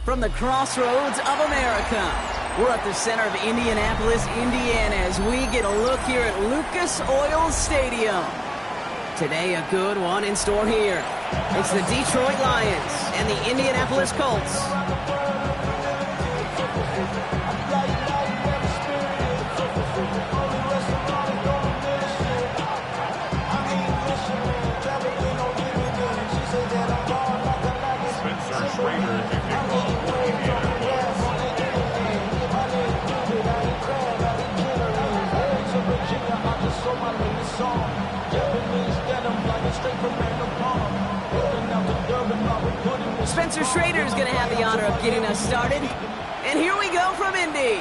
From the crossroads of America, we're at the center of Indianapolis, Indiana, as we get a look here at Lucas Oil Stadium. Today, a good one in store here. It's the Detroit Lions and the Indianapolis Colts. Spencer Schrader is going to have the honor of getting us started. And here we go from Indy.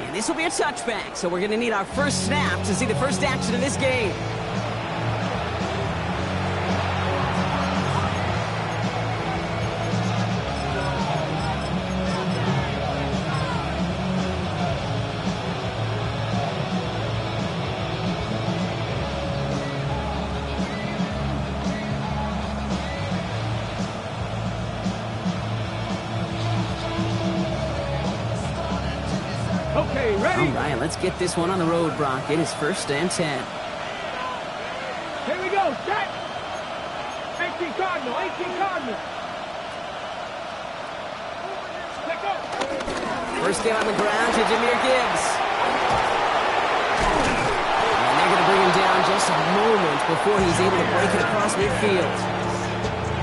And this will be a touchback, so we're going to need our first snap to see the first action of this game. Okay, ready? All right, let's get this one on the road, Brock. It is 1st and 10. Here we go, set! 18 Cardinal, 18 Cardinal. Let go. First down on the ground to Jahmyr Gibbs. And they're going to bring him down just a moment before he's able to break it across midfield.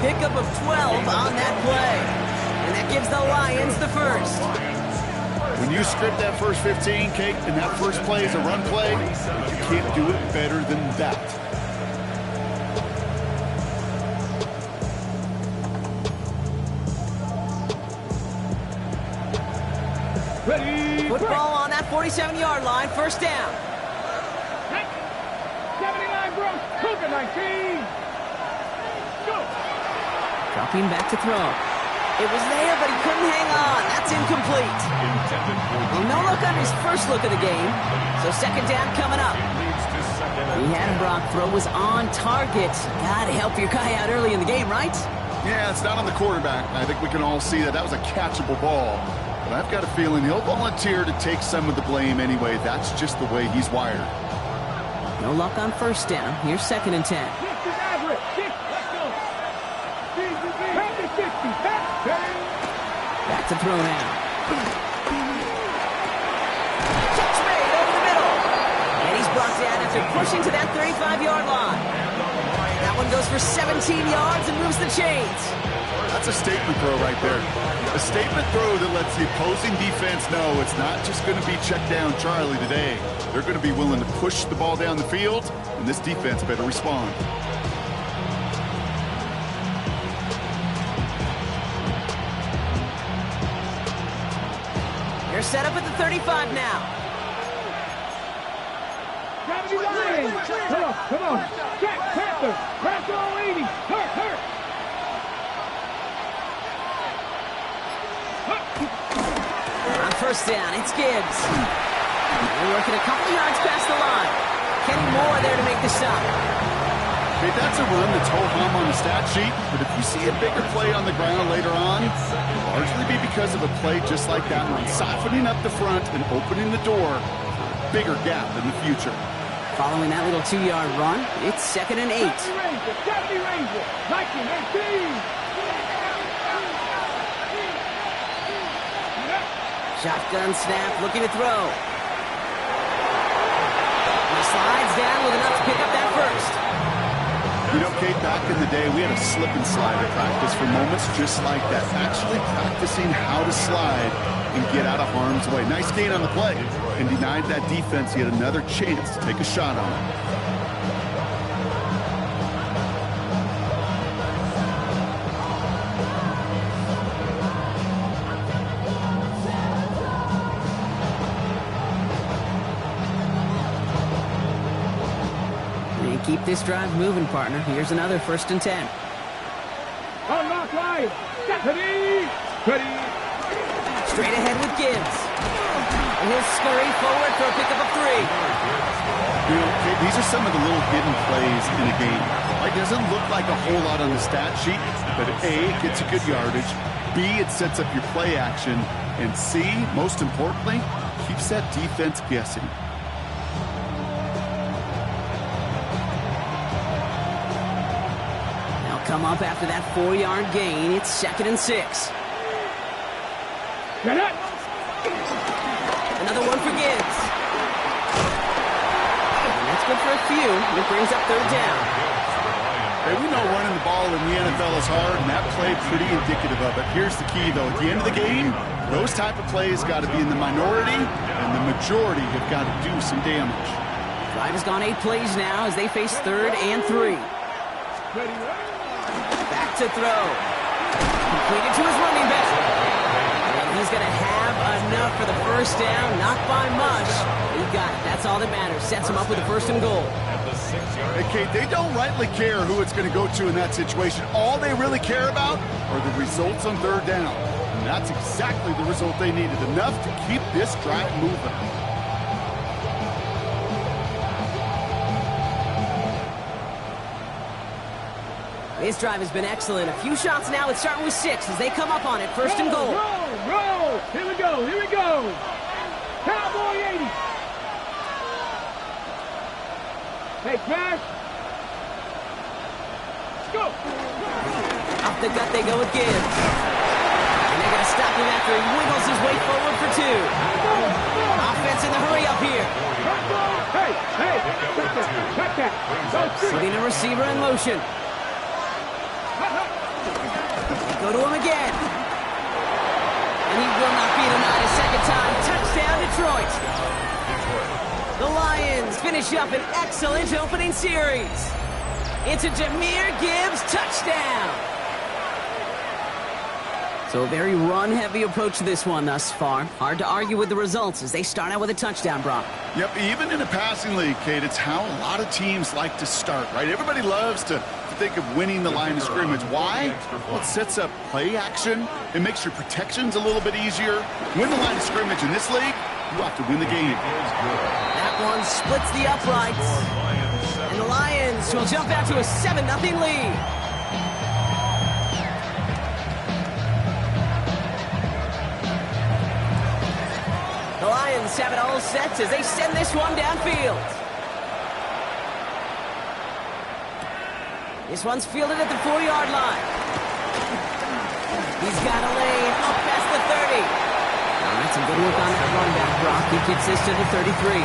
Pickup of 12 on that play. And that gives the Lions the first. When you script that first 15, Kate, and that first play is a run play, you can't do it better than that. Ready? Football on that 47-yard line, first down. 79 Gross, Cougar 19. Go. Dropping back to throw. It was there, but he couldn't hang on. That's incomplete. No look on his first look of the game. So second down coming up. He had him, Brock. Throw was on target. Gotta help your guy out early in the game, right? Yeah, it's not on the quarterback. I think we can all see that was a catchable ball. But I've got a feeling he'll volunteer to take some of the blame anyway. That's just the way he's wired. No luck on first down. Here's 2nd and 10. Back to throw now. Catch made over the middle. And he's brought down after pushing to that 35-yard line. That one goes for 17 yards and moves the chains. That's a statement throw right there. A statement throw that lets the opposing defense know it's not just going to be check down Charlie today. They're going to be willing to push the ball down the field, and this defense better respond. They're set up at the 35 now. Come on. Jack Panther. Pressure on 80. Hurt. On first down, it's Gibbs. They're working a couple yards past the line. Kenny Moore there to make the stop. Hey, that's a run that's ho-hum on the stat sheet, but if you see a bigger play on the ground later on, it'll largely be because of a play just like that one, softening up the front and opening the door for a bigger gap in the future. Following that little 2-yard run, it's 2nd and 8. Jackie Ranger, 1918. Shotgun snap, looking to throw. He slides down with enough to pick up that first. You know, Kate, back in the day, we had a slip and slide at practice for moments just like that. Actually practicing how to slide and get out of harm's way. Nice gain on the play. And denied that defense yet another chance to take a shot on it. Keep this drive moving, partner. Here's another 1st and 10. Unlock line. Ready. Ready. Straight ahead with Gibbs. And he'll scurry forward for a pickup of 3. You know, these are some of the little hidden plays in a game. It doesn't look like a whole lot on the stat sheet, but A, it gets a good yardage. B, it sets up your play action. And C, most importantly, keeps that defense guessing. Come up after that 4-yard gain. It's 2nd and 6. Get it. Another one for Gibbs. And that's good for a few. It brings up 3rd down. Hey, we know running the ball in the NFL is hard, and that play pretty indicative of it. Here's the key, though. At the end of the game, those type of plays got to be in the minority, and the majority have got to do some damage. Drive has gone 8 plays now as they face 3rd and 3. Back to throw. Completed to his running back. And he's going to have enough for the 1st down. Not by much. He got it. That's all that matters. Sets him up with a 1st and goal. Hey, Kate, they don't rightly care who it's going to go to in that situation. All they really care about are the results on 3rd down. And that's exactly the result they needed. Enough to keep this drive moving. This drive has been excellent. A few shots now. It's starting with 6 as they come up on it. 1st and goal. Roll. Here we go. Here we go. Cowboy 80. Hey, Crash. Let's go. Off the gut they go with Gibbs. And they're going to stop him after he wiggles his way forward for 2. Offense in the hurry up here. Hey. Check that. Putting a receiver in motion. Go to him again. And he will not be denied a 2nd time. Touchdown, Detroit. The Lions finish up an excellent opening series. It's a Jahmyr Gibbs touchdown. So a very run-heavy approach to this one thus far. Hard to argue with the results as they start out with a touchdown, Brock. Yep, even in a passing league, Kate, it's how a lot of teams like to start, right? Everybody loves to think of winning the line of scrimmage. Why? Well, it sets up play action. It makes your protections a little bit easier. Win the line of scrimmage in this league, you have to win the game. That one splits the uprights. And the Lions will jump out to a 7-0 lead. The Lions have it all set as they send this one downfield. This one's fielded at the 4-yard line. He's got a lane up past the 30. All right, some good work on that run back, Brock. He kicks this to the 33.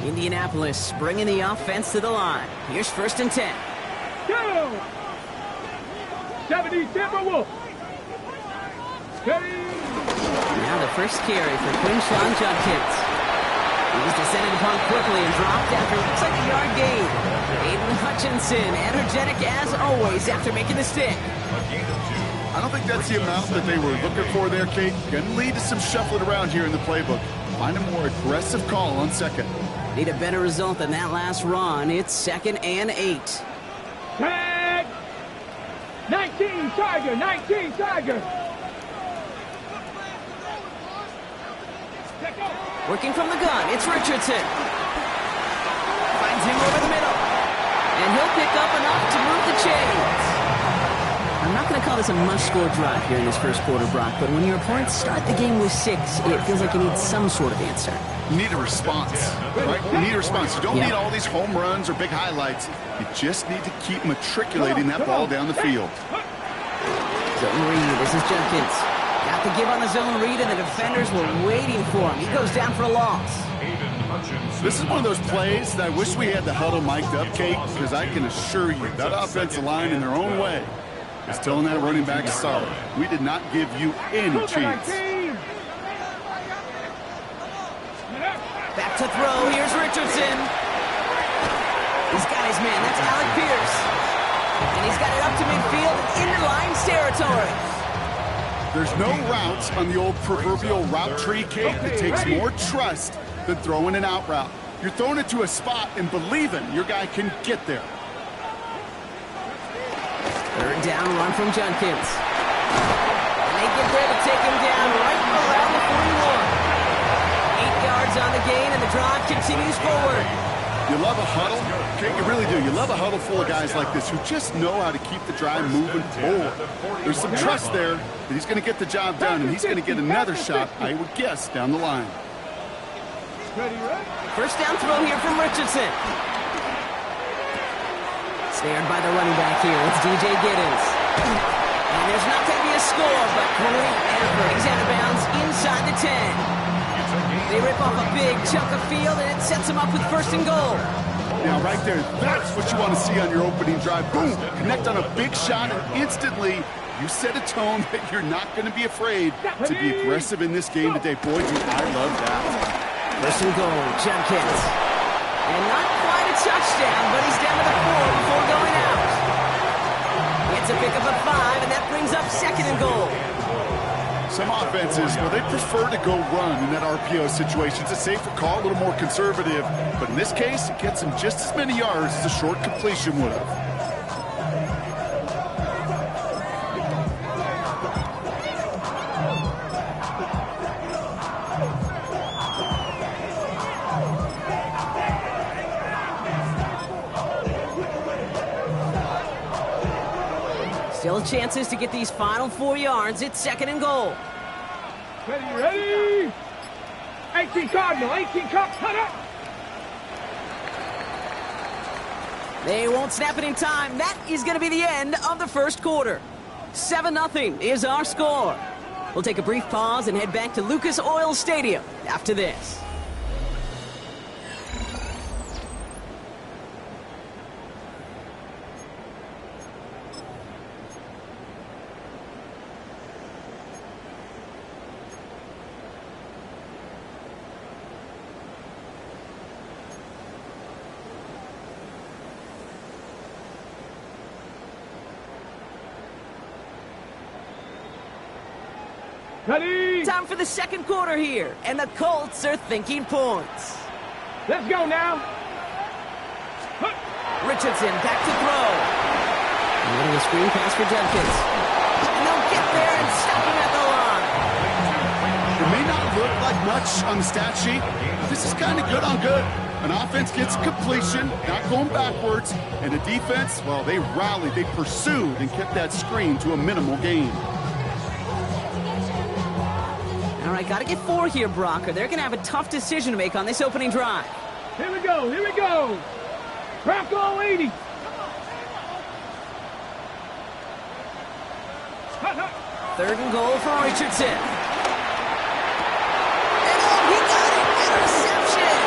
Indianapolis bringing the offense to the line. Here's 1st and 10. Go! 70 Timberwolves. Now the first carry for Quinshawn Judkins. He was descended upon quickly and dropped after looks like a yard gain. Aiden Hutchinson, energetic as always after making the stick. I don't think that's the amount that they were looking for there, Kate. Going to lead to some shuffling around here in the playbook. Find a more aggressive call on 2nd. Need a better result than that last run. It's 2nd and 8. Tag! 19 Tiger, 19 Tiger. Working from the gun, it's Richardson. Finds him over the middle. And he'll pick up enough to move the chains. I'm not going to call this a must-score drive here in this first quarter, Brock, but when your opponents start the game with 6, it feels like you need some sort of answer. You need a response, right? You need a response. You don't need all these home runs or big highlights. You just need to keep matriculating that ball down the field. Zone read. This is Jenkins. Got the give on the zone read, and the defenders were waiting for him. He goes down for a loss. This is one of those plays that I wish we had the huddle mic'd up, Kate, because I can assure you that offensive line in their own way is telling that running back solid. We did not give you any chance. Back to throw. Here's Richardson. He's got his man. That's Alec Pierce. And he's got it up to midfield and into Lions territory. There's no routes on the old proverbial route tree, Kate, that takes more trust than throwing an out route. You're throwing it to a spot and believing your guy can get there. Third down, run from Jenkins. And they get there to take him down right around the 41. 8 yards on the gain, and the drive continues forward. You love a huddle? Kate, you really do. You love a huddle full of guys like this who just know how to keep the drive moving forward. There's some trust there that he's going to get the job done, and he's going to get another shot, I would guess, down the line. First down throw here from Richardson. Snared by the running back here. It's DJ Giddens. And there's not going to be a score, but great effort. He's out of bounds inside the 10. They rip off a big chunk of field, and it sets them up with first and goal. Now, right there, that's what you want to see on your opening drive. Boom! Connect on a big shot, and instantly you set a tone that you're not going to be afraid to be aggressive in this game today. Boy, I love that. First and goal, Jenkins. And not quite a touchdown, but he's down to the 4 before going out. It's a pickup of 5, and that brings up second and goal. Some offenses, well, they prefer to go run in that RPO situation. It's a safer call, a little more conservative. But in this case, it gets them just as many yards as a short completion would have. Still chances to get these final 4 yards. It's second and goal. Ready? 18 Cardinal, 18 Cup, cut up. They won't snap it in time. That is going to be the end of the first quarter. 7-0 is our score. We'll take a brief pause and head back to Lucas Oil Stadium after this. Ready? Time for the second quarter here, and the Colts are thinking points. Let's go now. Richardson back to throw. A little screen pass for Jenkins. And they'll get there and stop him at the line. It may not look like much on the stat sheet, but this is kind of good on good. An offense gets completion, not going backwards, and the defense, well, they rallied, they pursued, and kept that screen to a minimal gain. All right, got to get 4 here, Brock, or they're going to have a tough decision to make on this opening drive. Here we go, here we go. Bronco 80. Third and goal for Richardson. And oh, he got it! Interception!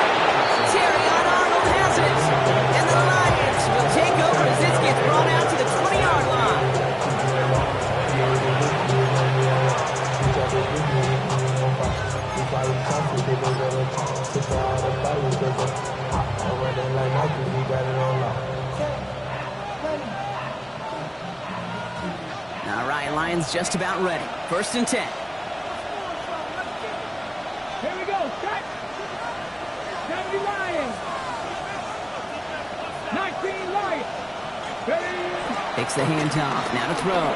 Terry Arnold has it. And the Lions will take over as this gets brought out to the 20-yard line. All right, Lions just about ready. First and 10. Here we go, set. 70 Lions. 19 Lions. Ready? Takes the handoff. Now to throw.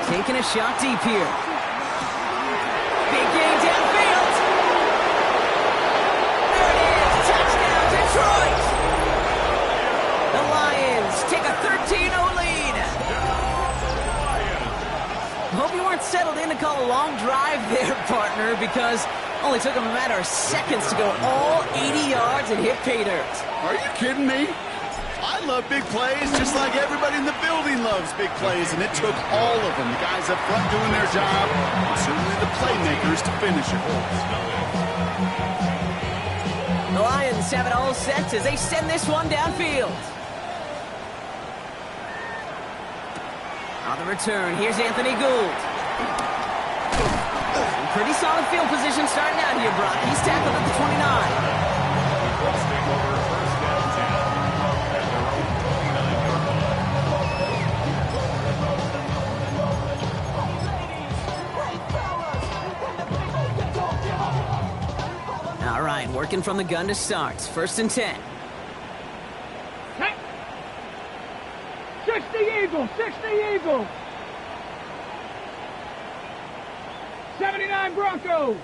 Taking a shot deep here. Big gain downfield. There it is. Touchdown, Detroit. The Lions take a 13-0 lead. Hope you weren't settled in to call a long drive there, partner, because Only took him a matter of seconds to go all 80 yards and hit pay dirt. Are you kidding me? I love big plays just like everybody in the building loves big plays, and it took all of them, the guys up front doing their job, and certainly the playmakers to finish it. The Lions have it all set as they send this one downfield. On the return, here's Anthony Gould. Pretty solid field position starting out here, Brock. He's tackled at the 29. All right, working from the gun to start. 1st and 10. 60 Eagles, 60 Eagles. 79 Broncos.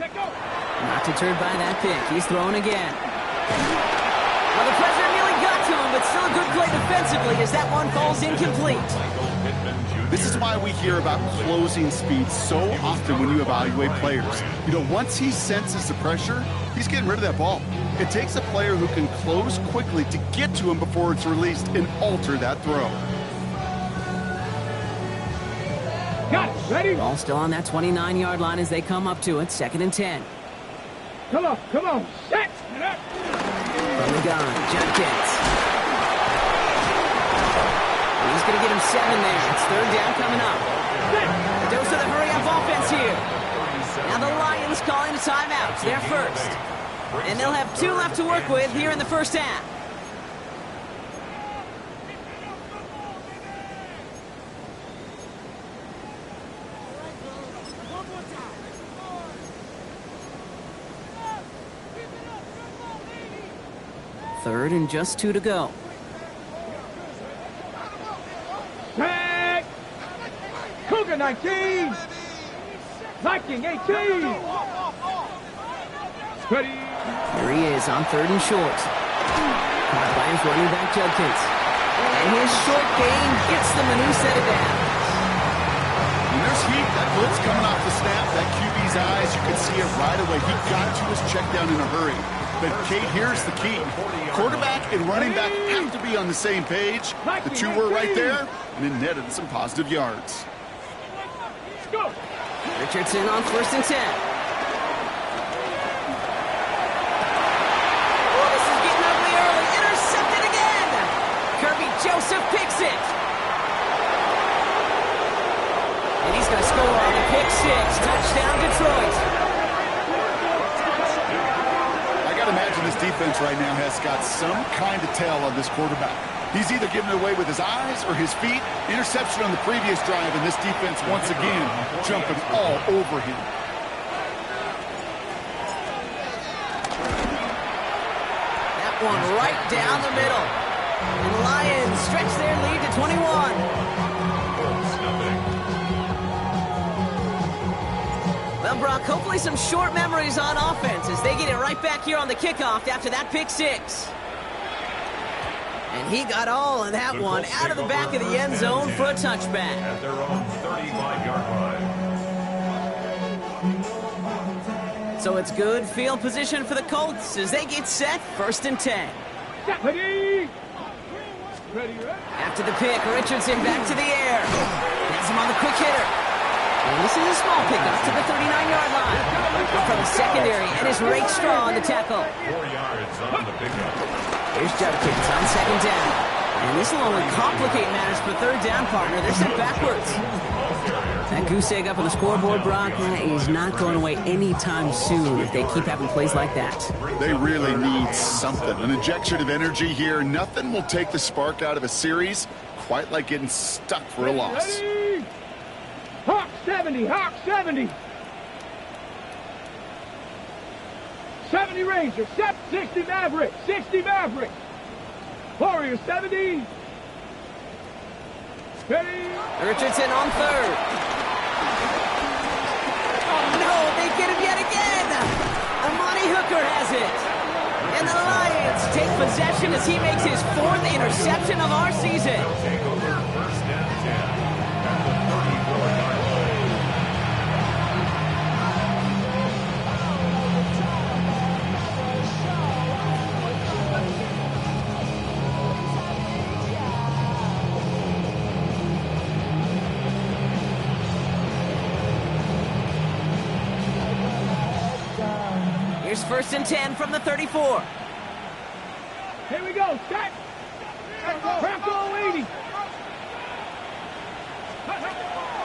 Not deterred by that pick. He's throwing again. Well, the pressure nearly got to him, but still a good play defensively as that one falls incomplete. This is why we hear about closing speed so often when you evaluate players. You know, once he senses the pressure, he's getting rid of that ball. It takes a player who can close quickly to get to him before it's released and alter that throw. Got it. Ready? Ball still on that 29-yard line as they come up to it. 2nd and 10. Come on, come on. Set. From the gun, Jenkins. He's going to get him 7 there. It's 3rd down coming up. A dose of the hurry-up offense here. Now the Lions calling a timeout. They're first. And they'll have 2 left to work with here in the first half. Third and just 2 to go. Tag. Cougar 19. Viking 18. Ready. Here he is on 3rd and short. Caught by his running back, Judkins. And his short gain gets them a new set of downs. When there's heat, that blitz coming off the snap, that QB's eyes, you can see it right away. He got to his check down in a hurry. But, Kate, here's the key. Quarterback and running back have to be on the same page. The 2 were right there, and it netted some positive yards. Go. Richardson on 1st and 10. Oh, this is getting ugly early. Intercepted again. Kirby Joseph picks it. And he's going to score on the pick 6. Touchdown, Detroit. Imagine this defense right now has got some kind of tell on this quarterback. He's either giving it away with his eyes or his feet. Interception on the previous drive, and this defense once again jumping all over him. That one right down the middle. And the Lions stretch their lead to 21. Well, Brock, hopefully some short memories on offense as they get it right back here on the kickoff after that pick 6. And he got all of that one out of the back of the end zone for a touchback. At their own 35-yard line. So it's good field position for the Colts as they get set. 1st and 10. Ready. After the pick, Richardson back to the air. Has him on the quick hitter. And this is a small pickup to the 39-yard line. From the secondary, and is Rake Straw on the tackle. 4 yards on the pickup. Here's Judkins on 2nd down. And this will only complicate matters for 3rd down, partner. They're set backwards. That goose egg up on the scoreboard, Brock, is not going away anytime soon if they keep having plays like that. They really need something. An injection of energy here. Nothing will take the spark out of a series quite like getting stuck for a loss. Ready. Hawk 70, Hawk 70. 70 Rangers, 60 Mavericks, 60 Mavericks. Warriors 70. Ready. Richardson on 3rd. Oh no, they get him yet again. Amani Hooker has it. And the Lions take possession as he makes his 4th interception of our season. Take over 1st and 10 at the 34. Here's 1st and 10 from the 34. Here we go. Set. Crack all 80.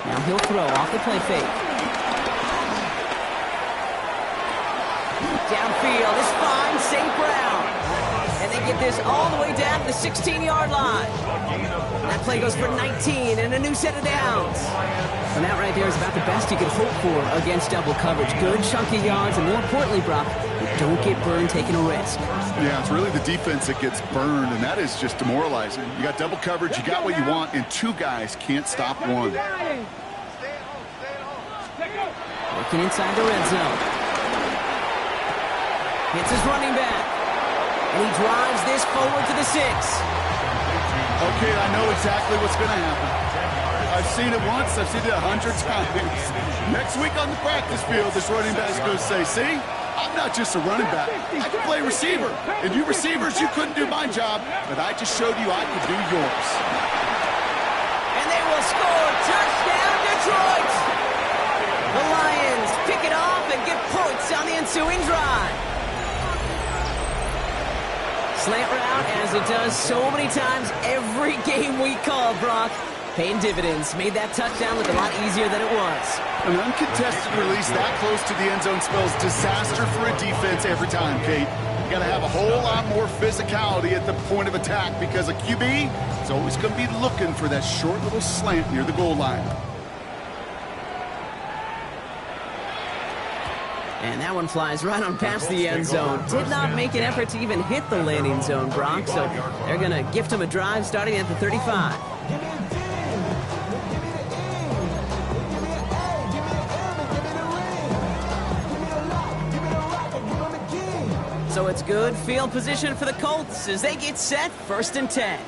Now he'll throw off the play fake. Downfield is fine, St. Brown. And they get this all the way down to the 16-yard line. That play goes for 19 and a new set of downs. And that right there is about the best you could hope for against double coverage. Good chunky yards, and more importantly, Brock, you don't get burned taking a risk. Yeah, it's really the defense that gets burned, and that is just demoralizing. You got double coverage, you got what you want, and two guys can't stop one. Working inside the red zone. Hits his running back. And he drives this forward to the 6. Okay, I know exactly what's going to happen. I've seen it once, I've seen it 100 times. Next week on the practice field, this running back is going to say, see, I'm not just a running back. I can play receiver. And you receivers, you couldn't do my job, but I just showed you I could do yours. And they will score. Touchdown, Detroit! The Lions pick it off and get points on the ensuing drive. Slant route, as it does so many times every game we call, Brock. Paying dividends. Made that touchdown look a lot easier than it was. An uncontested release that close to the end zone spells disaster for a defense every time, Kate. You got to have a whole lot more physicality at the point of attack because a QB is always going to be looking for that short little slant near the goal line. And that one flies right on past the end zone. Did not make an effort to even hit the landing zone, Brock. So they're going to gift him a drive starting at the 35. So it's good field position for the Colts as they get set. 1st and 10.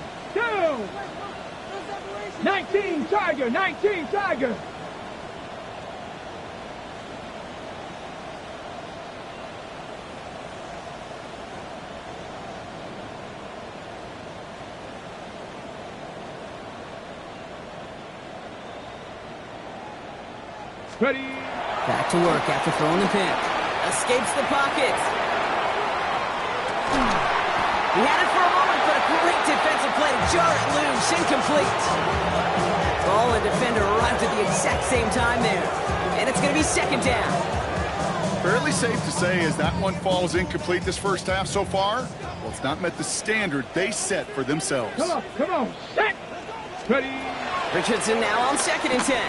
19 Tiger, 19 Tiger. Ready. Back to work after throwing the pick. Escapes the pocket. He had it for a moment, but a great defensive play to jar it loose. Incomplete. Ball and defender arrived at the exact same time there. And it's going to be 2nd down. Fairly safe to say as that one falls incomplete this first half so far, well, it's not met the standard they set for themselves. Come on, set. Ready. Richardson now on 2nd and 10.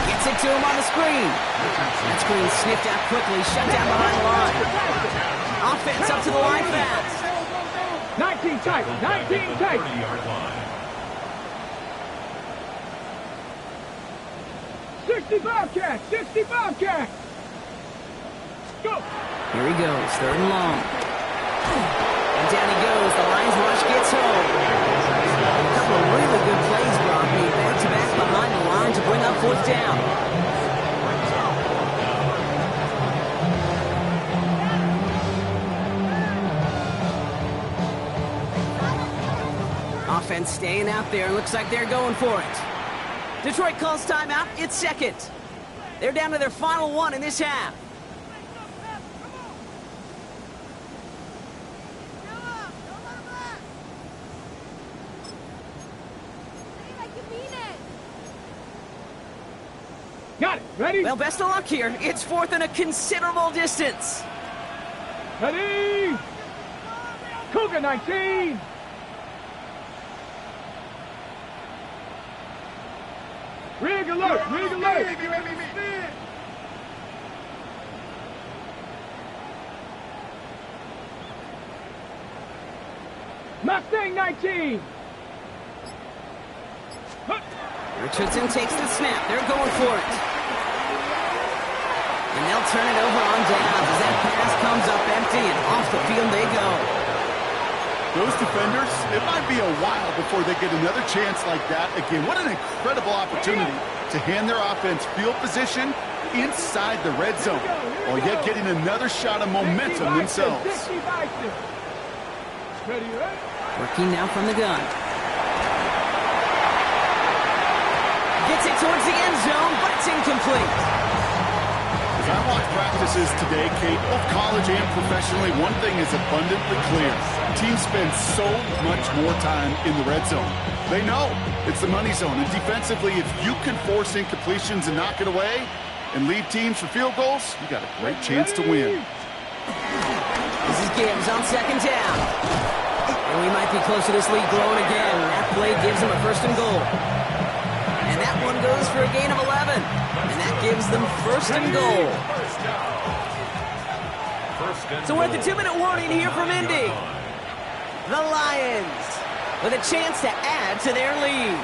Gets it to him on the screen. That screen sniffed out quickly, shut down behind the line. Offense up to the line fast. 19 tight, 19 tight. 30-yard line. 65 catch, 65 catch. Go. Here he goes, 3rd and long. And down he goes, the Lions rush gets home. A couple of really good plays, Brock, being back-to-back behind the line to bring up 4th down. Offense staying out there. Looks like they're going for it. Detroit calls timeout. It's 2nd. They're down to their final one in this half. Got it. Ready? Well, best of luck here. It's 4th and a considerable distance. Ready. Cougar 19. Rig alert, rig alert. Mustang 19. Richardson takes the snap. They're going for it. And they'll turn it over on downs as that pass comes up empty and off the field they go. Those defenders, it might be a while before they get another chance like that again. What an incredible opportunity to hand their offense field position inside the red zone, while yet getting another shot of momentum themselves. Working now from the gun. Gets it towards the end zone, but it's incomplete. As I watch practice offenses today, Kate, both college and professionally, one thing is abundantly clear. Teams spend so much more time in the red zone. They know it's the money zone. And defensively, if you can force incompletions and knock it away and lead teams for field goals, you got a great chance to win. This is Gibbs on second down. And we might be close to this lead growing again. That play gives them a first and goal. And that one goes for a gain of 11. And that gives them first and goal. So we're at the 2-minute warning here from Indy. The Lions with a chance to add to their lead.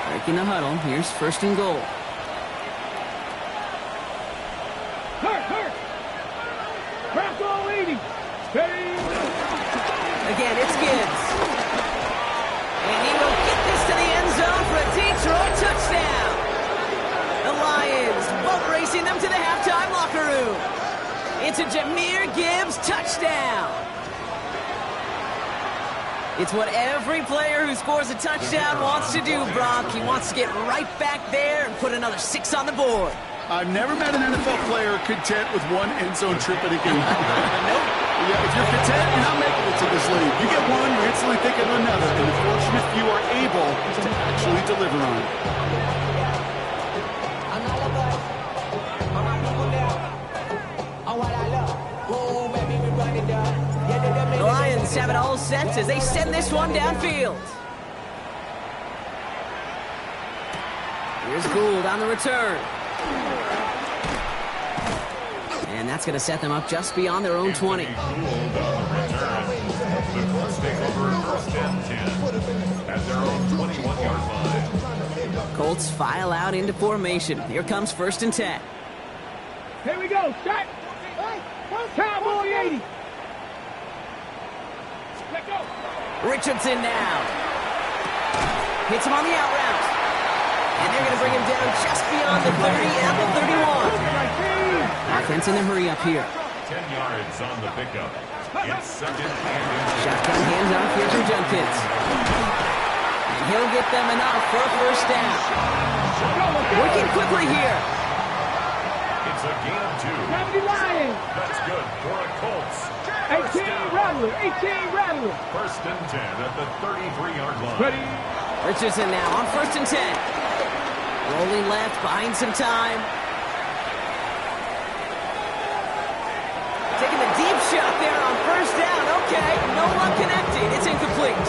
Breaking the huddle. Here's first and goal. Hurt. Crack all 80. Again, it's Gibbs. And he will get this to the end zone for a Detroit touchdown. The Lions boat racing them to the halftime locker room. It's a Jahmyr Gibbs touchdown. It's what every player who scores a touchdown wants to do, Brock. He wants to get right back there and put another 6 on the board. I've never met an NFL player content with one end zone trip in a game. Yeah, if you're content, you're not making it to this league. You get one, you're instantly thinking of another, and the fortunate few are able to actually deliver on it. The Lions have it all set as they send this one downfield. Here's Gould on the return. And that's going to set them up just beyond their own 20. The Colts take over first and 10 at their own 21-yard line. Colts file out into formation. Here comes first and 10. Here we go. Shot. Cowboy 80. Let go. Richardson now. Hits him on the out route. And they're going to bring him down just beyond the 30 and the 31. Offense in a hurry up here. 10 yards on the pickup. It's second and Shotgun hands off here from Junkins. And he'll get them enough for a first down. Working quickly here. it's a gain of 2. Gravity Lions. That's good for a Colts. 18 Rattler. 18 Rattler. First and 10 at the 33-yard line. Ready. Richardson now on first and 10. Rolling left, buying some time. Taking the deep shot there on first down. Okay, no luck connecting. It's incomplete.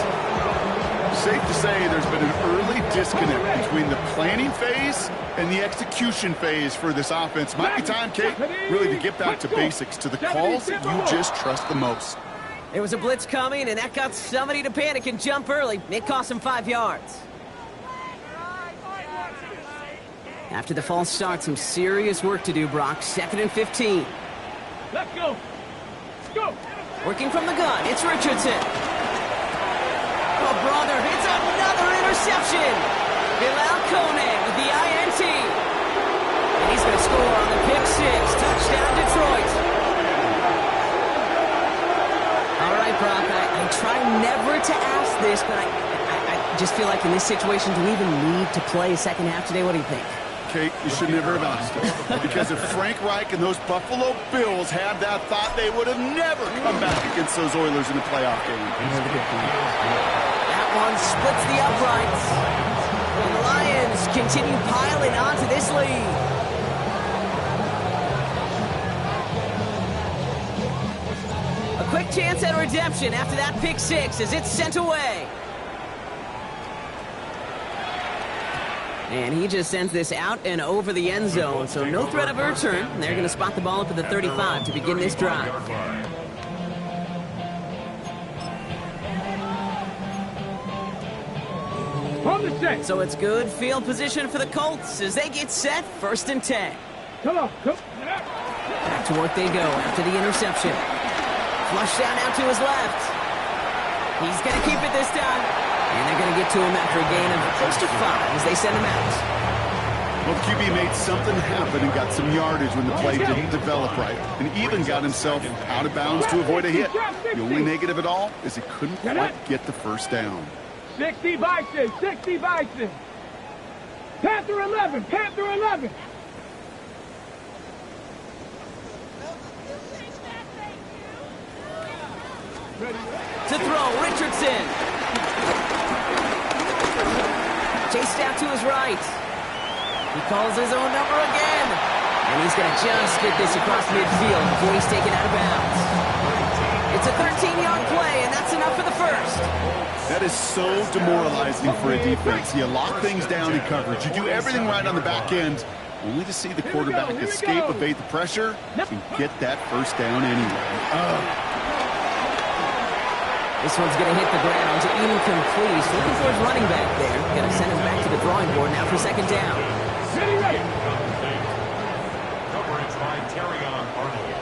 Safe to say there's been an early disconnect between the planning phase and the execution phase for this offense. Might be time, Kate, really to get back to basics, to the calls that you just trust the most. There was a blitz coming, and that got somebody to panic and jump early. It cost him 5 yards. After the false start, some serious work to do, Brock. 2nd and 15. Let's go. Let's go. Working from the gun, it's Richardson. Oh, brother, it's another interception. Bilal Koenig with the INT. And he's going to score on the pick 6. Touchdown, Detroit. All right, Brock, I try never to ask this, but I just feel like in this situation, do we even need to play a second half today? What do you think? Kate, you should never have asked it. Because if Frank Reich and those Buffalo Bills had that thought, they would have never come back against those Oilers in the playoff game. That one splits the uprights. And the Lions continue piling onto this lead. A quick chance at redemption after that pick 6 as it's sent away. And he just sends this out and over the end zone, so no threat of a return. And they're going to spot the ball up at the 35 to begin this drive. On the set. So it's good field position for the Colts as they get set, 1st and 10. Come on. Come. Back to work they go after the interception. Flush down out to his left. He's going to keep it this time. And they're going to get to him after a gain of close to 5 as they send him out. Well, the QB made something happen and got some yardage when the play didn't develop right. And even got himself out of bounds to avoid a hit. The only negative at all is he couldn't quite get the first down. 60 Bison. 60 Bison. Panther 11. Panther 11. To throw, Richardson. Chased out to his right. He calls his own number again. And he's going to just get this across midfield before he's taken out of bounds. It's a 13-yard play, and that's enough for the first. That is so demoralizing for a defense. You lock things down in coverage. You do everything right on the back end, only to see the quarterback escape, evade the pressure, and get that first down anyway. This one's going to hit the ground, incomplete. He's looking for his running back there. Going to send him back to the drawing board now for second down. Ready. Coverage by Arnold.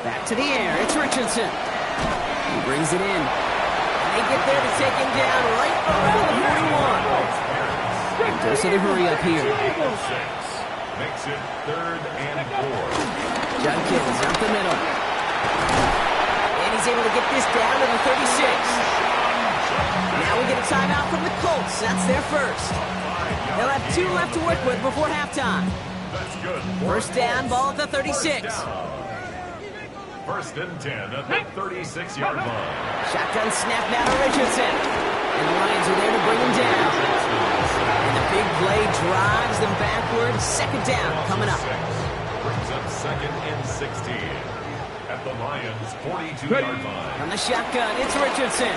Back to the air. It's Richardson. He brings it in. And they get there to take him down right around the 41. Dose of the hurry up here. Makes it 3rd and 4. Judkins up the middle. And he's able to get this down to the 36. Now we get a timeout from the Colts. That's their first. They'll have 2 left to work with before halftime. That's good. First down, ball at the 36. First and 10 at the 36-yard line. Shotgun snap now to Richardson. And the Lions are there to bring him down. And the big play drives them backwards. Second down coming up. Brings up 2nd and 16 at the Lions' 42-yard line. From the shotgun, it's Richardson.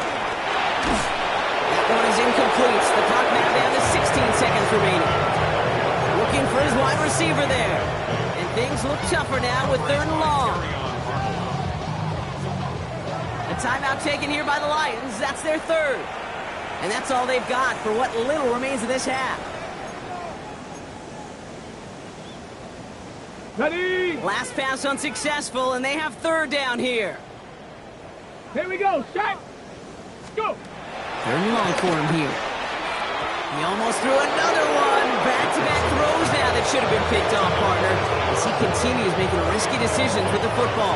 That one is incomplete. The clock now down to 16 seconds remaining. Looking for his wide receiver there. And things look tougher now with 3rd and long. A timeout taken here by the Lions. That's their 3rd. And that's all they've got for what little remains of this half. Ready. Last pass unsuccessful, and they have 3rd down here. Here we go. Shot. Go. 3rd and long for him here. He almost threw another one. Back-to-back throws now that should have been picked off, partner, as he continues making risky decisions with the football.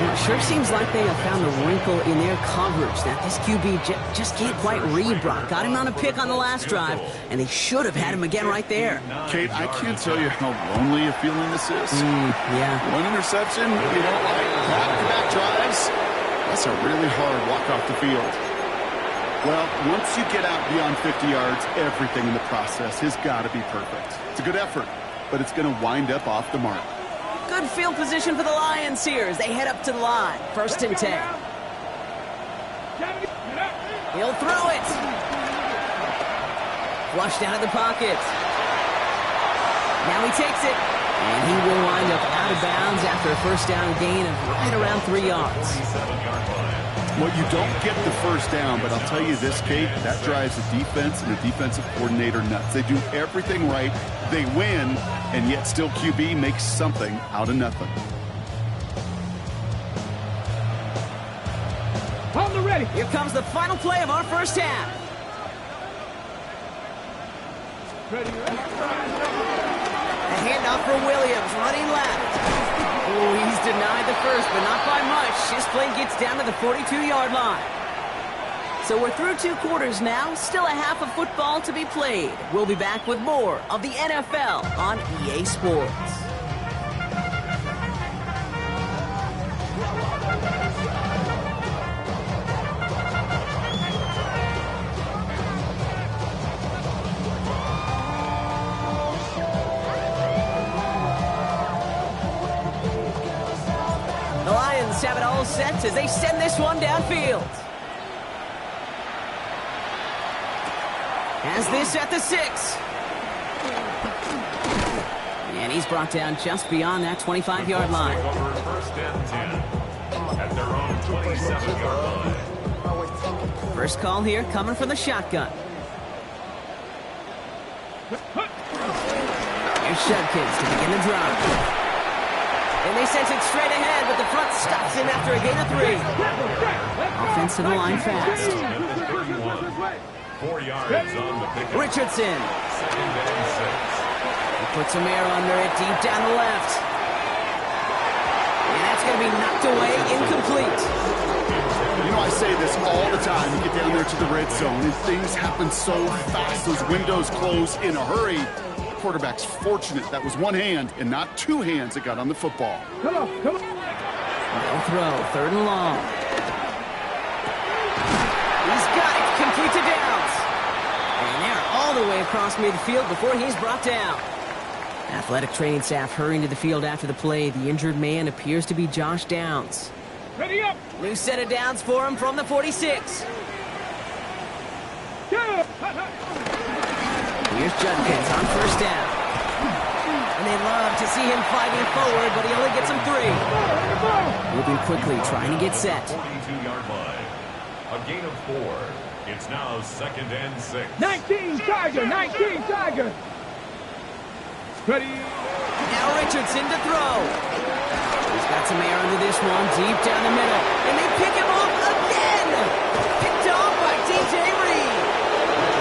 It sure seems like they have found a wrinkle in their coverage that this QB just can't quite read Brock. Got him on a pick on the last drive, and they should have had him again right there. Kate, I can't tell you how lonely a feeling this is. Yeah. One interception, like back-to-back drives, that's a really hard walk off the field. Well, once you get out beyond 50 yards, everything in the process has got to be perfect. It's a good effort, but it's going to wind up off the mark. Good field position for the Lions here as they head up to the line. 1st and 10. He'll throw it. Flushed out of the pocket. Now he takes it. And he will wind up out of bounds after a first down gain of right around 3 yards. Well, you don't get the first down, but I'll tell you this, Kate, that drives the defense and the defensive coordinator nuts. They do everything right, they win, and yet still QB makes something out of nothing. On the ready. Here comes the final play of our first half. Ready. A handoff for Williams, running left. Oh, he's denied the first, but not by much. His play gets down to the 42-yard line. So we're through 2 quarters now. Still a half of football to be played. We'll be back with more of the NFL on EA Sports. Have it all set as they send this one downfield. Has this at the 6. And he's brought down just beyond that 25-yard line. First and 10 at their own 27-yard line. First call here coming from the shotgun. Here's Judkins to begin the drive. And they sent it straight ahead, but the front stops him after a gain of 3. Offensive line fast. 4 yards on the pick. Richardson. 2nd and 6. He puts some air under it deep down the left. And that's going to be knocked away, incomplete. You know, I say this all the time. You get down there to the red zone, and things happen so fast. Those windows close in a hurry. Quarterback's fortunate that was one hand and not 2 hands that got on the football. Come on. No throw, 3rd and long. He's got it, complete to Downs. And they're all the way across midfield before he's brought down. Athletic training staff hurrying to the field after the play. The injured man appears to be Josh Downs. Ready up. New set of downs for him from the 46. Here's Judkins on 1st down. And they love to see him fighting forward, but he only gets him 3. Moving quickly, trying to get set. 42-yard line. A gain of 4. It's now 2nd and 6. 19 Tiger, 19 Tiger. Ready. Now Richardson to throw. He's got some air under this one, deep down the middle. And they pick him off again. Picked off by DJ Reed.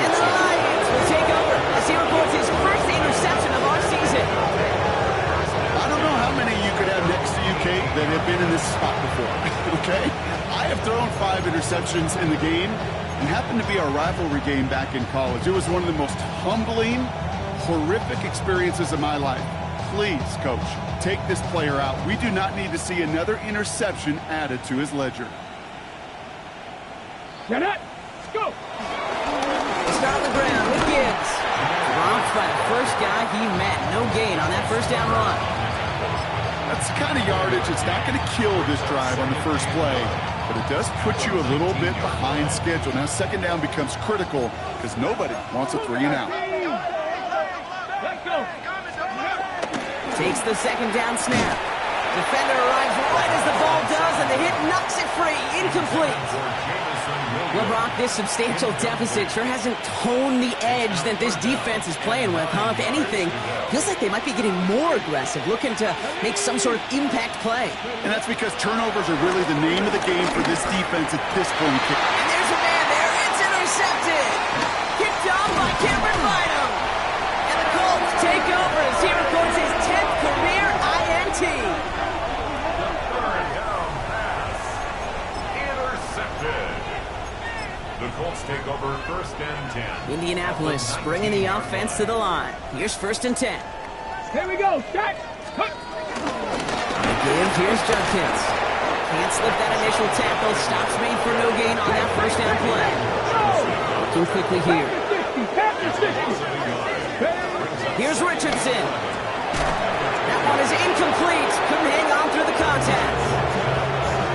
And the Lions will take over as he records his first interception of our season. I don't know how many you could have next to you, Kate, that have been in this spot before, okay? I have thrown 5 interceptions in the game, and happened to be our rivalry game back in college. It was one of the most humbling, horrific experiences of my life. Please, Coach, take this player out. We do not need to see another interception added to his ledger. Get it. Go. Start on the ground with Gibbs. Rocked by the first guy he met. No gain on that 1st down run. That's the kind of yardage. It's not going to kill this drive on the first play, but it does put you a little bit behind schedule. Now 2nd down becomes critical because nobody wants a 3 and out. Let's go. Takes the 2nd down snap. Defender arrives right as the ball does, and the hit knocks it free. Incomplete. LeBron, this substantial deficit sure hasn't toned the edge that this defense is playing with, huh? If anything, feels like they might be getting more aggressive, looking to make some sort of impact play. And that's because turnovers are really the name of the game for this defense at this point. And there's a man there. It's intercepted. Kicked off by Cameron Bynum. And the Colts take over as he records his 10th career INT. The Colts take over 1st and 10. Indianapolis bringing the offense to the line. Here's 1st and 10. Here we go. Start. Give, here's Judkins. Can't slip that initial tackle. Stops made for no gain on that 1st down play. Looking quickly here. Here's Richardson. That one is incomplete. Couldn't hang on through the contact.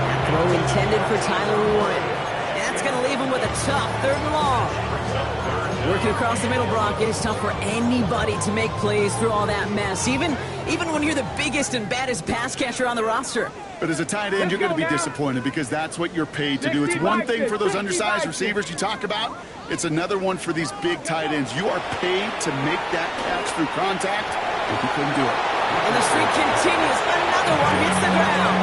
That throw intended for Tyler Warren. That's going to leave him with a tough 3rd and long. Working across the middle, Brock, it is tough for anybody to make plays through all that mess, even when you're the biggest and baddest pass catcher on the roster. But as a tight end, you're going to be disappointed because that's what you're paid to do. It's one thing for those undersized receivers you talk about. It's another one for these big tight ends. You are paid to make that catch through contact, if you couldn't do it. And the streak continues. Another one hits the ground.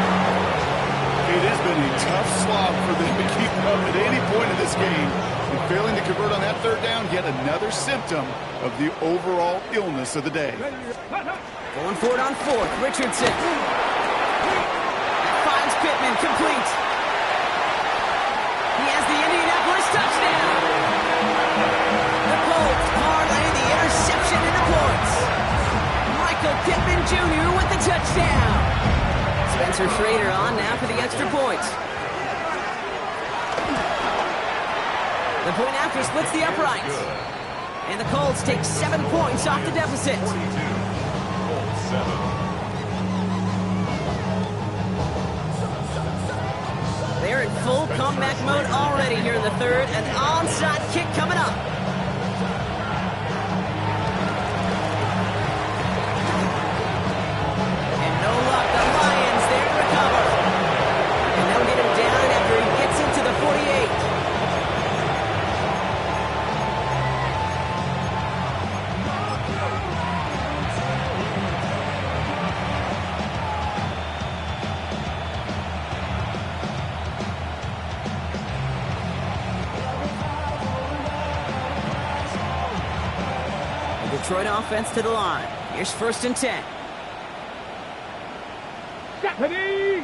It has been a tough slog for them to keep up at any point in this game. And failing to convert on that 3rd down, yet another symptom of the overall illness of the day. Going for it on 4th, Richardson. That finds Pittman, complete. He has the Indianapolis touchdown. The Colts parlay the interception into points. Michael Pittman Jr. with the touchdown. Spencer Schrader on now for the extra point. The point after splits the uprights. And the Colts take 7 points off the deficit. 42, Colts 7. They're in full comeback mode already here in the 3rd. An onside kick coming up. And no luck, the Lions there to recover. And they'll get him down after he gets into the 48. Detroit offense to the line. Here's 1st and 10. Ready.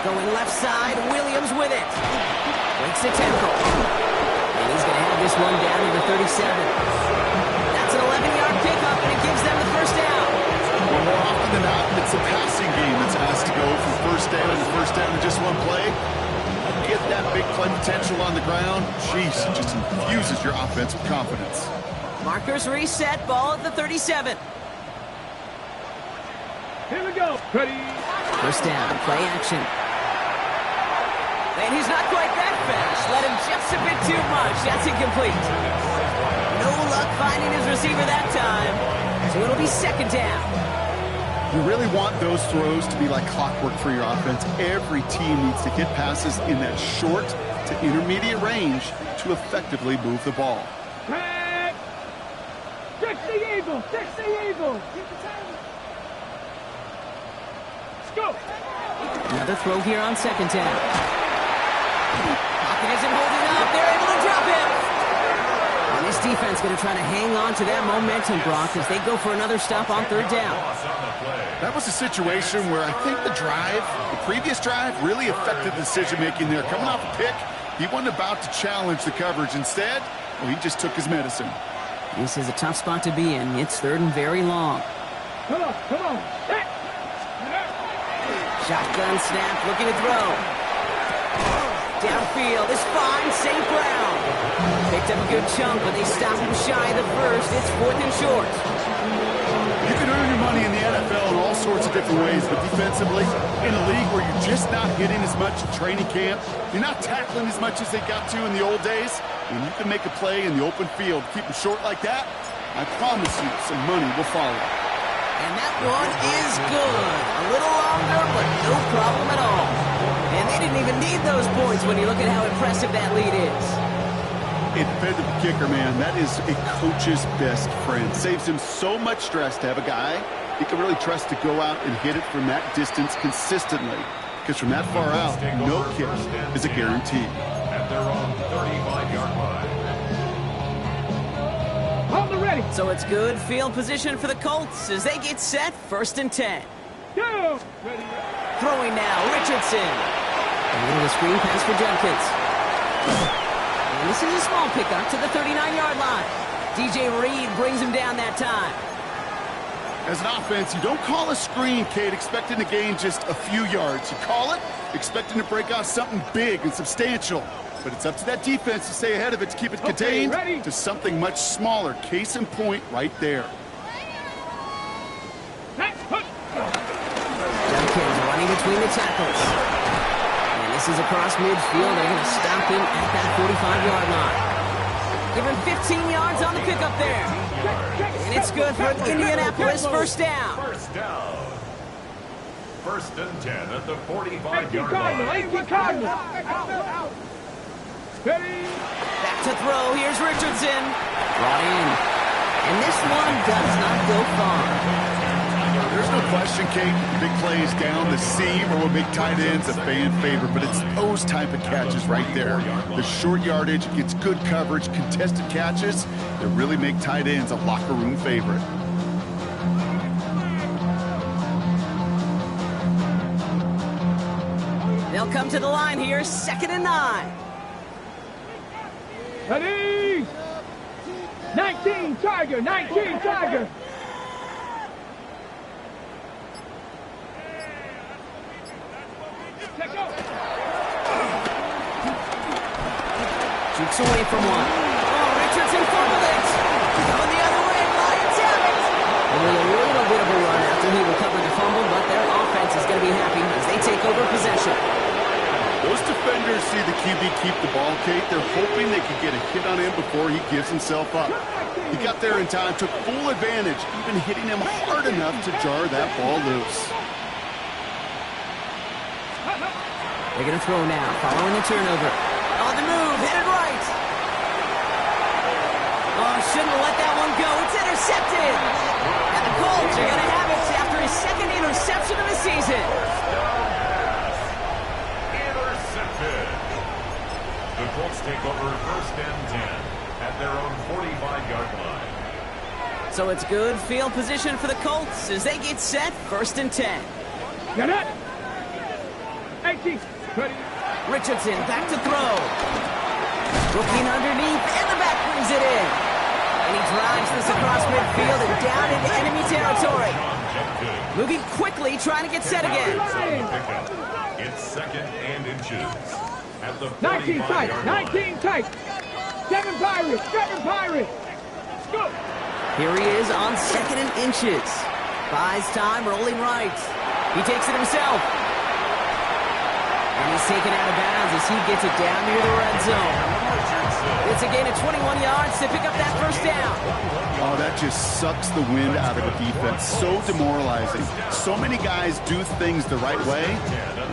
Going left side, Williams with it. Breaks the tackle. And he's going to have this one down to the 37. That's an 11-yard pickup, and it gives them the 1st down. More often than not, it's a passing game that's asked to go from first down to just one play. Get that big play potential on the ground. Jeez, it just infuses your offense with confidence. Markers reset, ball at the 37. Here we go. Ready. First down, play action. And he's not quite that fast. Let him just a bit too much. That's incomplete. No luck finding his receiver that time. So it'll be second down. You really want those throws to be like clockwork for your offense. Every team needs to hit passes in that short to intermediate range to effectively move the ball. Back. Fix the eagle. Fix the eagle. Let's go. Another throw here on second down. Pocket isn't holding up. They're able to drop him. And this defense going to try to hang on to that momentum, Brock, as they go for another stop on third down. That was a situation where I think the previous drive, really affected the decision-making there. Coming off a pick, he wasn't about to challenge the coverage. Instead, well, he just took his medicine. This is a tough spot to be in. It's third and very long. Come on, come on. Shotgun snap, looking to throw. Downfield, this fine, St. Brown. Picked up a good chunk, but they stopped him shy of the first. It's fourth and short. You can earn your money in the NFL in all sorts of different ways, but defensively, in a league where you're just not hitting as much in training camp, you're not tackling as much as they got to in the old days, and you can make a play in the open field, keep them short like that, I promise you some money will follow. And that one is good. A little longer, but no problem at all. And they didn't even need those points when you look at how impressive that lead is. A dependable kicker, man, that is a coach's best friend. Saves him so much stress to have a guy he can really trust to go out and hit it from that distance consistently. Because from that far out, no kick is a guarantee. At their own 35-yard line. Hold the ready. So it's good field position for the Colts as they get set, first and 10. Go. Ready. Throwing now, Richardson. A little screen pass for Jenkins. And this is a small pickup to the 39-yard line. DJ Reed brings him down that time. As an offense, you don't call a screen, Kate, expecting to gain just a few yards. You call it expecting to break off something big and substantial. But it's up to that defense to stay ahead of it, to keep it contained to something much smaller. Case in point right there. Jenkins running between the tackles. And this is across midfield. They're going to stop him at that 45-yard line. Give him 15 yards on the pickup there. And it's good for Indianapolis first down. First down. First and 10 at the 45-yard line. Back to throw. Here's Richardson. Brought in. And this one does not go far. There's no question, Kate, big plays down the seam or what make tight ends a fan favorite, but it's those type of catches right there. The short yardage gets good coverage, contested catches that really make tight ends a locker room favorite. They'll come to the line here, second and 9. Ready. 19 Tiger, 19 Tiger. Jukes away from one. Oh, Richardson fumbled it. Going the other way, Lions have it. Only a little bit of a run after he recovered the fumble, but their offense is going to be happy as they take over possession. Those defenders see the QB keep the ball, Kate. They're hoping they can get a hit on him before he gives himself up. He got there in time, took full advantage, even hitting him hard enough to jar that ball loose. They're going to throw now, following the turnover. On the move, headed right. Oh, shouldn't have let that one go. It's intercepted. And the Colts are going to have it after his second interception of the season. Intercepted. The Colts take over first and 10 at their own 45-yard line. So it's good field position for the Colts as they get set, first and 10. Got it. 18. Ready. Richardson back to throw. Looking underneath, and the back brings it in. And he drives this across midfield and down into enemy territory. Rejected. Moving quickly, trying to get set again. It's second and inches. At the 19 tight, 45-yard 19 tight. 7 Pirates, 7 Pirates. Let's go. Here he is on second and inches. Buys time, rolling right. He takes it himself. And he's taken out of bounds as he gets it down near the red zone. It's a gain of 21 yards to pick up that first down. Oh, that just sucks the wind out of the defense. So demoralizing. So many guys do things the right way,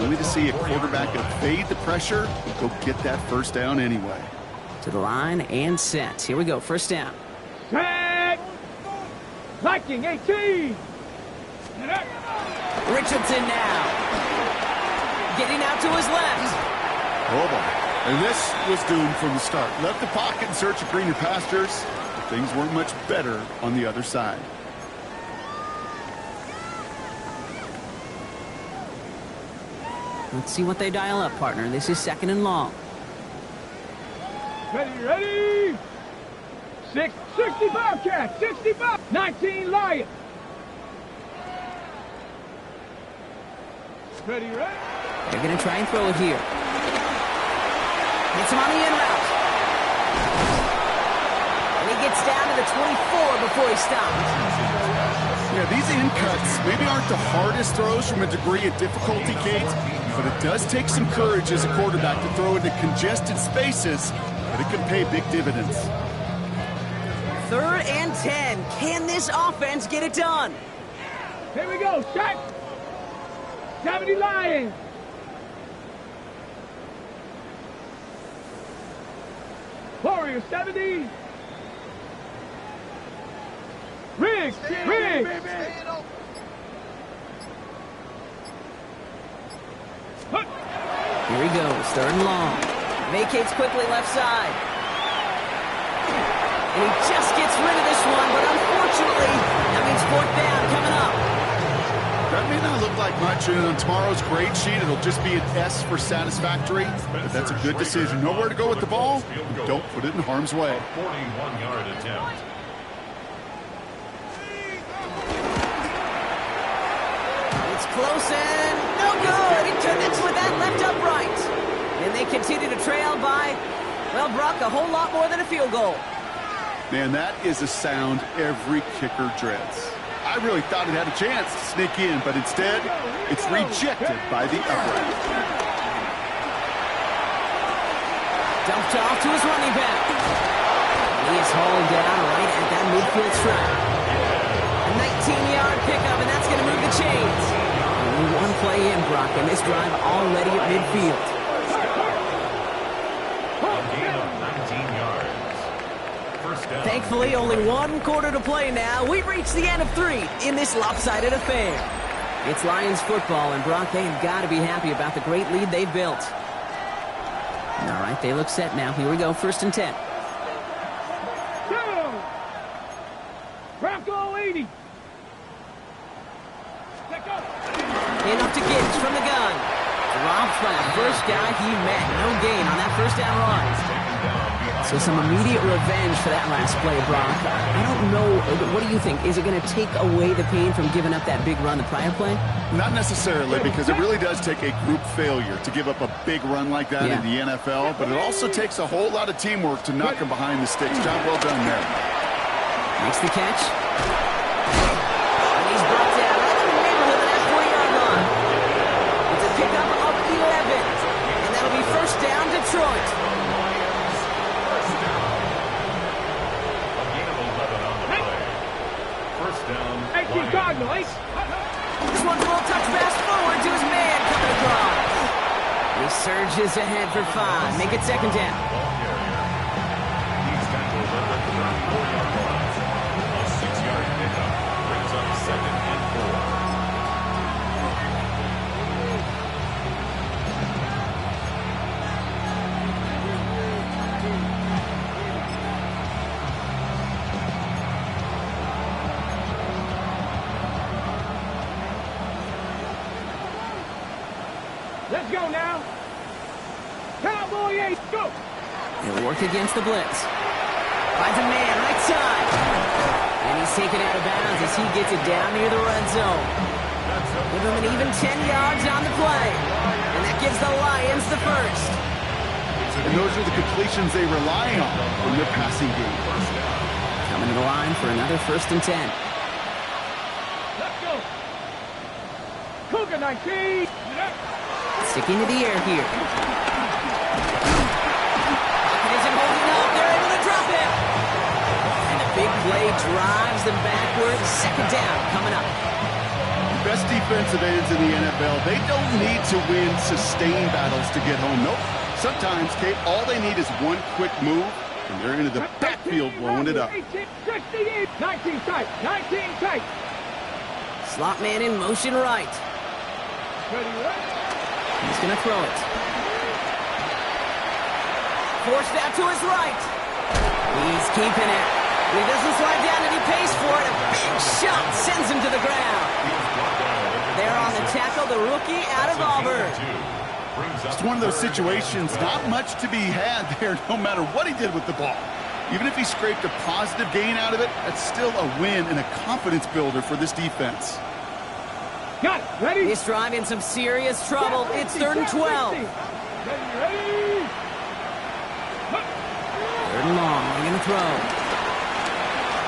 only to see a quarterback evade the pressure and go get that first down anyway. To the line and set. Here we go, first down. Set. Viking 18. Richardson now. Getting out to his left. Oh, boy. And this was doomed from the start. Left the pocket in search of greener pastures, but things weren't much better on the other side. Let's see what they dial up, partner. This is second and long. Ready. 65 Cats, 65. 19 Lions. Ready. They're going to try and throw it here. Gets him on the in route. And he gets down to the 24 before he stops. Yeah, these in cuts maybe aren't the hardest throws from a degree of difficulty, Kate, but it does take some courage as a quarterback to throw into congested spaces, but it can pay big dividends. Third and 10. Can this offense get it done? Here we go, shot. 70 Lions. Warrior 70. Riggs. Here he goes, third and long. Vacates quickly left side. And he just gets rid of this one, but unfortunately, that means fourth down coming up. That may not look like much, and on tomorrow's grade sheet, it'll just be an S for satisfactory, but that's a good decision. Nowhere to go with the ball, don't put it in harm's way. 41-yard attempt. It's close and no good. He connects with that left upright. And they continue to trail by, well, Brock, a whole lot more than a field goal. Man, that is a sound every kicker dreads. I really thought it had a chance to sneak in, but instead, it's rejected by the upright. Dumped off to his running back. He is hauling down right at that midfield strike. A 19-yard pickup, and that's going to move the chains. Only one play in, Brock, and this drive already at midfield. A gain of 19 yards. Thankfully, only one quarter to play now. We've reached the end of 3 in this lopsided affair. It's Lions football, and Brock, they have got to be happy about the great lead they've built. All right, they look set now. Here we go, first and 10. Bronco 80. Enough to Gibbs from the gun. Dropped by the first guy he met. No gain on that first down run. So some immediate revenge for that last play, Brock. I don't know. What do you think? Is it going to take away the pain from giving up that big run the prior play? Not necessarily, because it really does take a group failure to give up a big run like that in the NFL, but it also takes a whole lot of teamwork to knock him behind the sticks. Job well done there. Makes the catch. And he's brought down right in the neighborhood of that 40-yard line. It's a pickup of 11. And that'll be first down, Detroit. This one's a little touch pass forward to his man coming across. He surges ahead for 5. Make it second down. He's got to deliver the 4-yard line. A 6-yard pickup brings up second and 4. Let's go now. Cowboy 8, go. He'll work against the blitz. Finds a man right side. And he's taken out of bounds as as he gets it down near the red zone. Give him an even 10 yards on the play. And that gives the Lions the first. And those are the completions they rely on in their passing game. Coming to the line for another 1st and 10. Let's go. Cougar 19. Sticking to the air here. Pocket isn't holding up. They're able to drop it. And a big play drives them backwards. 2nd down coming up. Best defensive ends in the NFL, they don't need to win sustained battles to get home. Nope. Sometimes, Kate, all they need is one quick move, and they're into the backfield blowing it up. 68, 19 tight, 19 tight. Slot man in motion right. He's going to throw it. Forced out to his right. He's keeping it. He doesn't slide down and he pays for it. A big shot sends him to the ground. There on the tackle, the rookie out of Auburn. It's one of those situations, not much to be had there no matter what he did with the ball. Even if he scraped a positive gain out of it, that's still a win and a confidence builder for this defense. Got it. Ready? This drive in some serious trouble. It's 3rd and 12. Ready. 3rd and long. They're going to throw.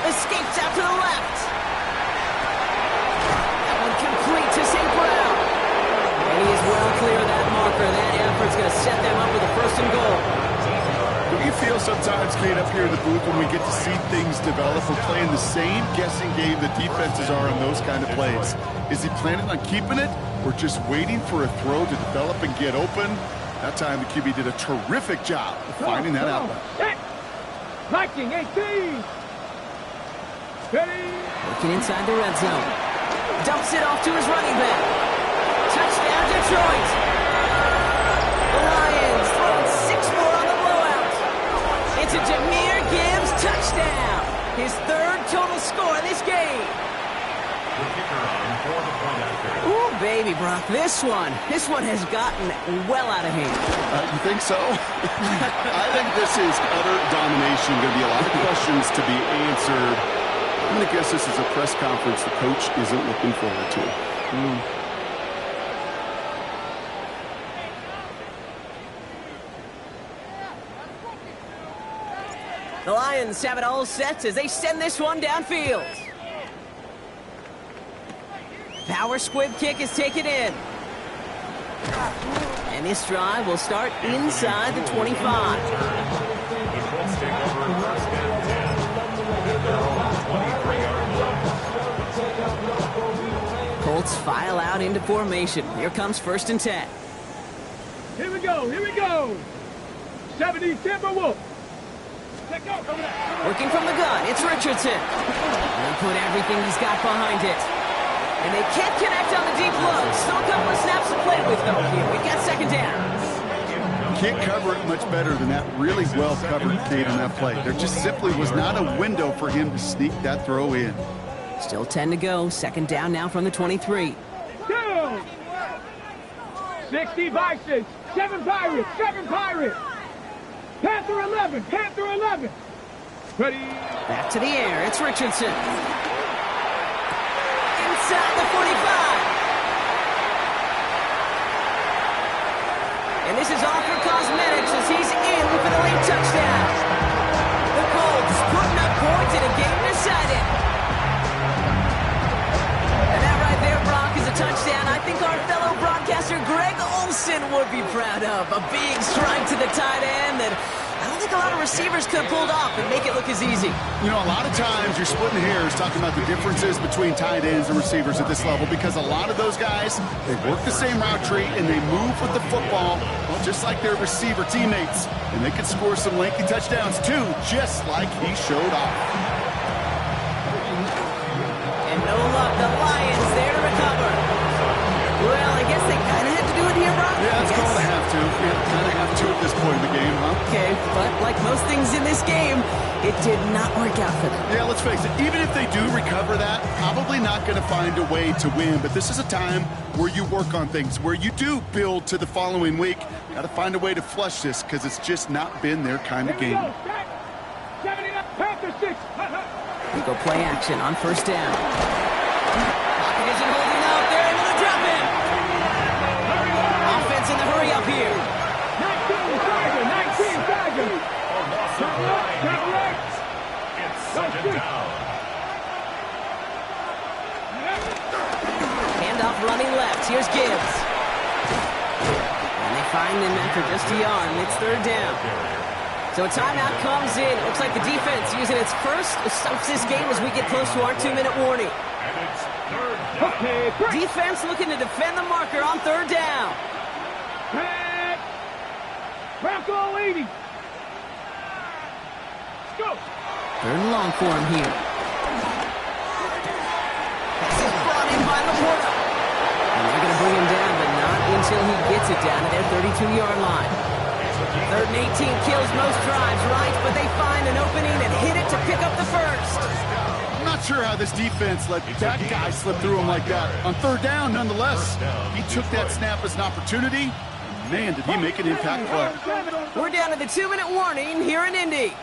Escapes out to the left. That one complete to St. Brown. And he is well clear of that marker. That effort's going to set them up with a 1st and goal. Do you feel sometimes, Kate, up here in the booth when we get to see things develop, we're playing the same guessing game the defenses are on those kind of plays? Is he planning on keeping it or just waiting for a throw to develop and get open? That time the QB did a terrific job of finding that outlet. Viking 18. Ready. Working inside the red zone. Dumps it off to his running back. Touchdown, Detroit. The Lions throwing 6 more on the blowout. It's a Jahmyr Gibbs touchdown. His 3rd total score in this game. The kicker on for the point after. Ooh, baby, Brock, this one has gotten well out of hand. You think so? I think this is utter domination. Going to be a lot of questions to be answered. I'm going to guess this is a press conference the coach isn't looking forward to. The Lions have it all set as they send this one downfield. Power squib kick is taken in. And this drive will start inside the 25. The Colts take over 1st and 10 at their own 23-yard line. Colts file out into formation. Here comes 1st and 10. Here we go. Here we go. 70 Timberwolves. Working from the gun, it's Richardson. They put everything he's got behind it. And they can't connect on the deep low. Still a couple of snaps to play with, though, here. We've got 2nd down. Can't cover it much better than that really well covered Kate on that play. There just simply was not a window for him to sneak that throw in. Still 10 to go. 2nd down now from the 23. 60 Vikings. 7 Pirates. 7 Pirates. Panther 11. Panther 11. Ready. Back to the air. It's Richardson. Inside the 45. And this is all for cosmetics as he's in for the late touchdown. The Colts putting up points in a game decided. And that right there, Brock, is a touchdown I think our fellow broadcaster Greg Olsen would be proud of. A big strike to the tight end that I don't think a lot of receivers could have pulled off and make it look as easy. You know, a lot of times you're splitting hairs talking about the differences between tight ends and receivers at this level because a lot of those guys, they work the same route tree and they move with the football just like their receiver teammates. And they can score some lengthy touchdowns too, just like he showed off. And no luck, the Lions there to recover. Well, I guess they kind of had to do it here, Brock. Yeah, it's called a have to. Yeah, kind of have to at this point in the game, huh? Okay, but like most things in this game, it did not work out for them. Yeah, let's face it, even if they do recover that, probably not going to find a way to win. But this is a time where you work on things, where you do build to the following week. Got to find a way to flush this because it's just not been their kind of game. 79 Panther 6. Go play action on first down. Pocket isn't holding out. They're able to drop it. Offense in the hurry up here. 19 Tiger. It's second down. Handoff running left. Here's Gibbs. And they find him after just a yard, and it's third down. So a timeout comes in. It looks like the defense using its first stops this game as we get close to our 2-minute warning. And it's third down. Okay, break. Defense looking to defend the marker on third down. Pat. Bronco 80. Let's go. Third and long for him here. Pass is brought in by Laporta. And they're going to bring him down, but not until he gets it down to their 32-yard line. Third and 18 kills most drives, right? But they find an opening and hit it to pick up the first. I'm not sure how this defense let that guy slip through him like that. On third down, nonetheless, he took that snap as an opportunity. Man, did he make an impact play. We're down to the 2-minute warning here in Indy.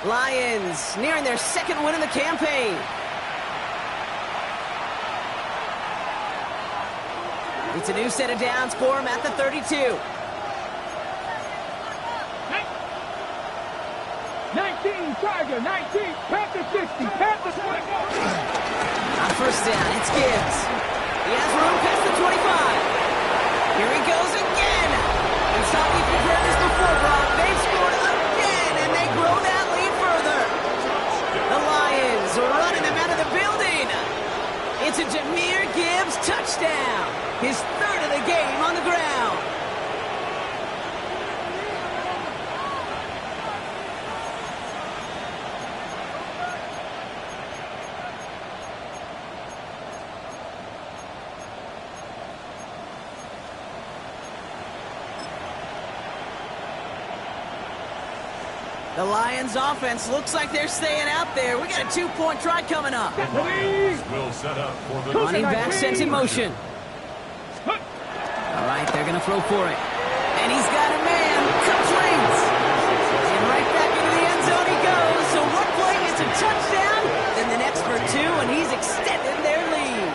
Lions nearing their second win in the campaign. It's a new set of downs for him at the 32. 19 Tiger. 19. Panther 60. Panther 20. On first down, it's Gibbs. He has room past the 25. Here he goes again. And some of you've heard this before, Brock. They've scored again, and they grow that lead further. The Lions are running them out of the building. It's a Jahmyr Gibbs touchdown. His third of the game on the ground. The Lions offense looks like they're staying out there. We got a 2-point try coming up. The Lions will set up for the Running back sent in motion. All right, they're going to throw for it. And he's got a man. Complete. And right back into the end zone he goes. So one play, it's a touchdown. Then the next for two, and he's extended their lead.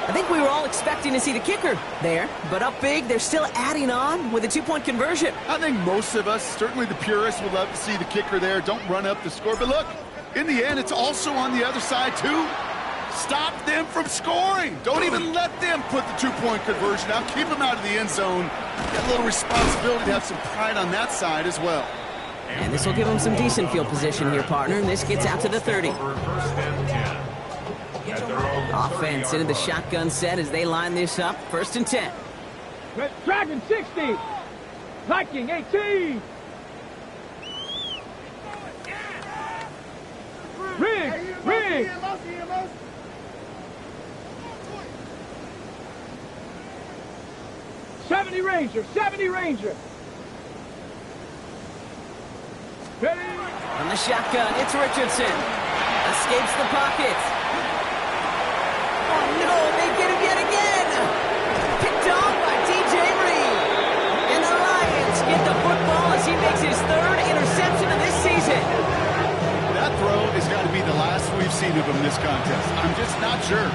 I think we were all expecting to see the kicker there. But up big, they're still adding on with a 2-point conversion. I think most of us, certainly the purists, would love to see the kicker there. Don't run up the score. But look, in the end, it's also on the other side, too. Stop them from scoring. Don't even let them put the 2-point conversion out. Keep them out of the end zone. Got a little responsibility to have some pride on that side as well. And this will give them some decent field position here, partner. And this gets out to the 30. First and 10. At their own Offense into the shotgun set as they line this up. First and 10. Dragon 60. Viking 18. Rig. 70 Ranger. Ready? From the shotgun, it's Richardson. Escapes the pocket. Oh no, they get him yet again. Picked off by DJ Reed. And the Lions get the football as he makes his third interception of this season. That throw has got to be the last we've seen of him this contest. I'm just not sure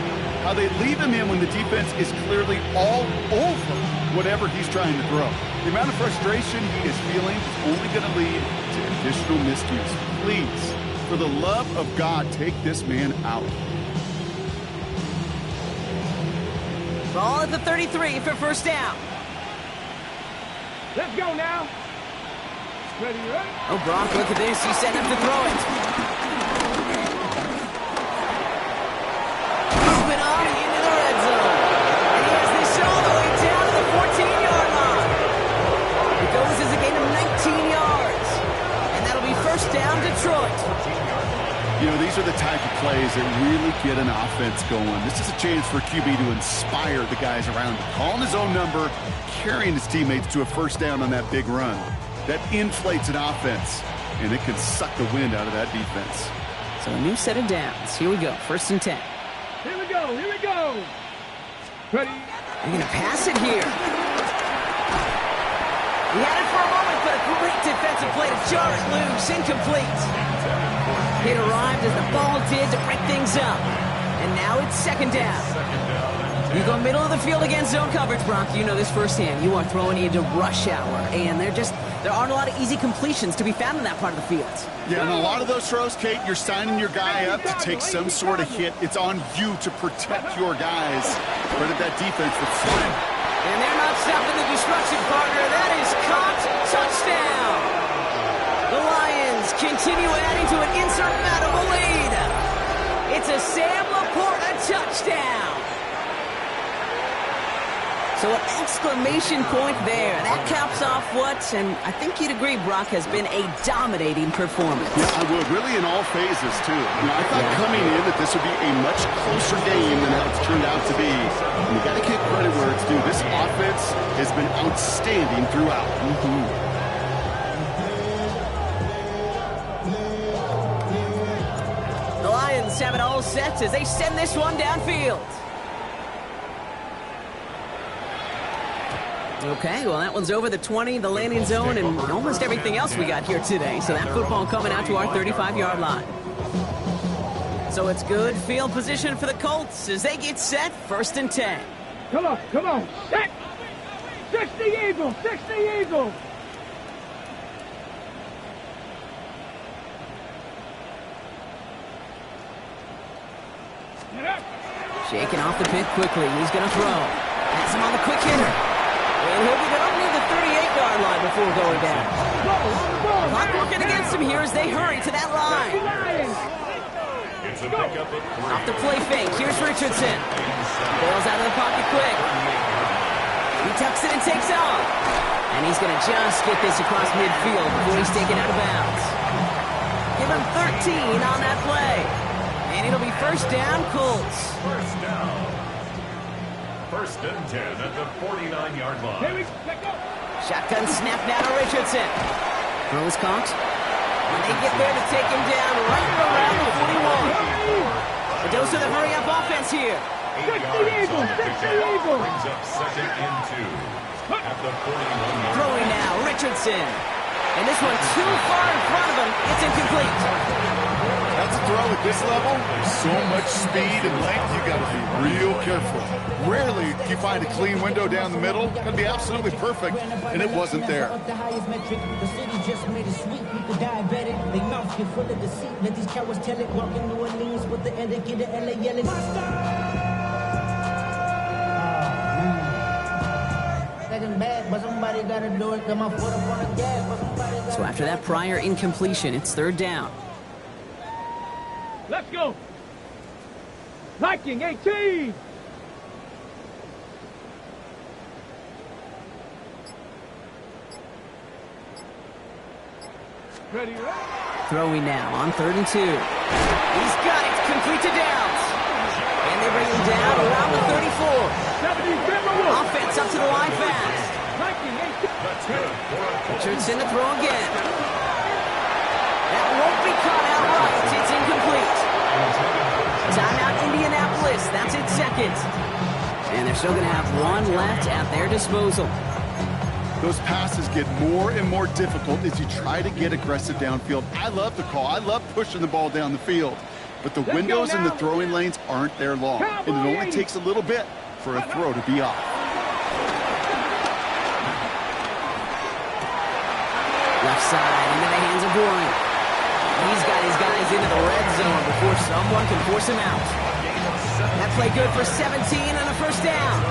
how they leave him in when the defense is clearly all over whatever he's trying to throw. The amount of frustration he is feeling is only going to lead to additional miscues. Please, for the love of God, take this man out. Ball at the 33 for first down. Let's go now. Ready, right? Oh, Brock, look at this. He's setting up to throw it. Moving on into the red zone. And he has this all the way down to the 14-yard line. It goes as a gain of 19 yards. And that'll be first down, Detroit. You know, these are the type of plays that really get an offense going. This is a chance for QB to inspire the guys around him. Calling his own number, carrying his teammates to a first down on that big run. That inflates an offense, and it can suck the wind out of that defense. So a new set of downs. Here we go, first and 10. Here we go. Ready? They're going to pass it here. He had it for a moment, but a great defensive play to jar it loose. Incomplete. hit arrived as the ball did to break things up. And now it's second down. You go middle of the field against zone coverage, Brock. You know this firsthand. You are throwing into rush hour, and there aren't a lot of easy completions to be found in that part of the field. Yeah, and a lot of those throws, Kate, you're signing your guy up to take some sort of hit. It's on you to protect your guys. Credit that defense for flying. And they're not stopping the destruction, partner. That is caught. Touchdown. The Lions continue adding to an insurmountable lead. It's a Sam Laporta touchdown. So an exclamation point there. That caps off what, and I think you'd agree, Brock, has been a dominating performance. Yeah, I would. Really in all phases, too. I thought coming in that this would be a much closer game than how it's turned out to be. And you got to give credit where it's due. This offense has been outstanding throughout. The Lions have it all set as they send this one downfield. Okay, well, that one's over the 20, the landing zone, and almost everything else we got here today. So that football coming out to our 35-yard line. So it's good field position for the Colts as they get set, 1st and 10. Come on. Set. 60 Eagles. Shaking off the pit quickly. He's going to throw. Pass him on the quick hitter. And he'll be going near the 38-yard line before going down. Clock working against him here as they hurry to that line. It's a pickup of 3. Off the play fake. Here's Richardson. Bails out of the pocket quick. He tucks it and takes off. And he's going to just get this across midfield before he's taken out of bounds. Give him 13 on that play. And it'll be 1st down, Colts. 1st down. 1st and 10 at the 49-yard line. Shotgun snap now to Richardson. Throws caught. And they get there to take him down right around the 41. A dose of the hurry-up offense here. 8 yards on the pickup. Brings up 2nd and 2 at the 41-yard line. Throwing now, Richardson. And this one too far in front of him. It's incomplete. That's a throw at this level. There's so much speed and length, you got to be real careful. Rarely do you find a clean window down the middle. It's going to be absolutely perfect, and it wasn't there. The city just made it sweet. People diabetic. They mouth get full of deceit. Let these cowards tell it. Walk in New Orleans with the end and get the LA yelling. Bad, but somebody gotta do it. Got my foot up on the gas, but somebody gotta. So after that prior incompletion, it's 3rd down. Let's go. Viking 18. Ready? Throwing now on 3rd and 2. He's got it. Complete to Downs. And they bring him down around the 34. Offense up to the line fast. Richardson to throw again. That won't be caught outright. It's incomplete. Timeout Indianapolis. That's its 2nd. And they're still going to have one left at their disposal. Those passes get more and more difficult as you try to get aggressive downfield. I love the call. I love pushing the ball down the field. But the windows in the throwing lanes aren't there long. And it only takes a little bit for a throw to be off. Left side into the hands of Bourne. He's got his guys into the red zone before someone can force him out. That play good for 17 and a 1st down.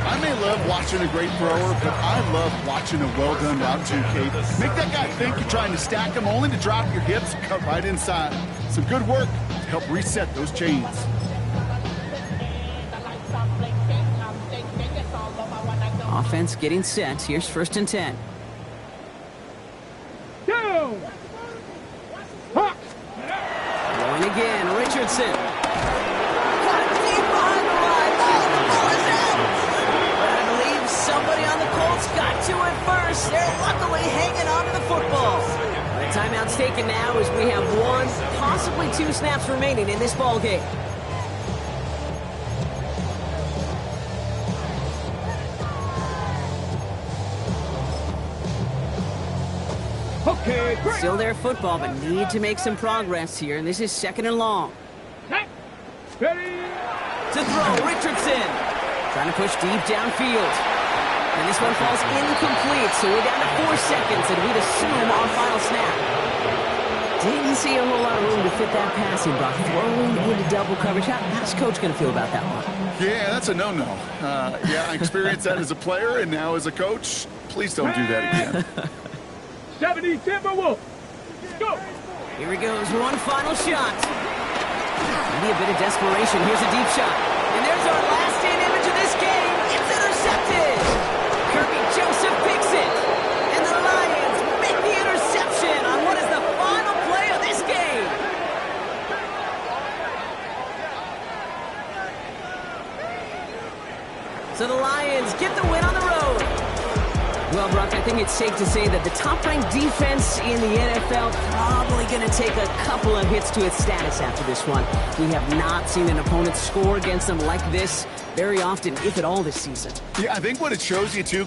I may love watching a great thrower, but I love watching a well-done route too, Kate. Make that guy think you're trying to stack him only to drop your hips and cut right inside. Some good work to help reset those chains. Offense getting set. Here's 1st and 10. Down. Hawk. Going again, Richardson. Got deep behind the line. Oh, the ball is out. But I believe somebody on the Colts got to it first. They're luckily hanging on to the football. The timeout's taken now as we have 1, possibly 2 snaps remaining in this ball game. Okay, break. Still their football, but need to make some progress here, and this is 2nd and long. Ready? To throw, Richardson. Trying to push deep downfield. And this one falls incomplete, so we're down to 4 seconds, and we'd assume our final snap. Didn't see a whole lot of room to fit that passing, but throwing into double coverage. How's Coach going to feel about that one? Yeah, that's a no-no. I experienced that as a player, and now as a coach, please don't do that again. 70 Timberwolves. Go. Here he goes, one final shot. Maybe a bit of desperation. Here's a deep shot. And there's our last-in image of this game. It's intercepted. Kirby Joseph picks it. And the Lions make the interception on what is the final play of this game. So the Lions get the win on the road. Well, Brock, I think it's safe to say that the top-ranked defense in the NFL probably going to take a couple of hits to its status after this one. We have not seen an opponent score against them like this very often, if at all, this season. Yeah, I think what it shows you, too,